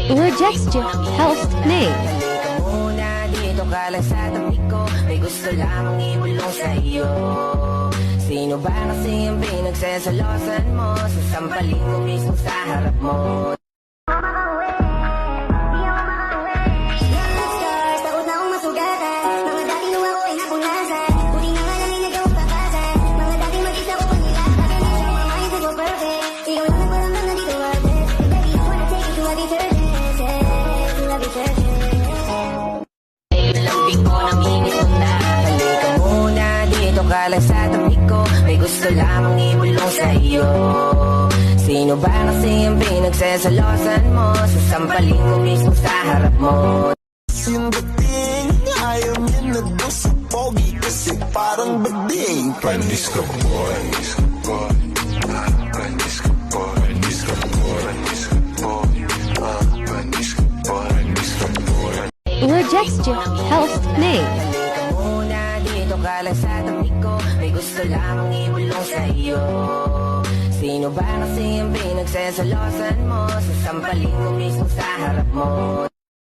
Rejects your health name. Halika muna, dito ka lang sa tabi ko. May gusto lamang ibulong sa iyo. Sino ba kasi ang pinagsasalosan mo? Sasampalin ko mismo sa harap mo. Ka lang sa tabi ko, may gusto lamang ibulong sa iyo. Sino ba kasi ang pinagsasalosan mo? Sasampalin ko mismo sa harap mo. Yung dating ayaw niya na daw sa pogi kasi parang bading. Panis ka boy, panis ka boy, panis ka boy, panis ka boy, panis ka boy, panis ka boy. Rejects your health name. Halika muna, dito ka lang sa tabi ko. May gusto lamang ibulong sa iyo. Sino ba kasi ang pinagsasalosan mo? Sasampalin ko mismo sa harap mo.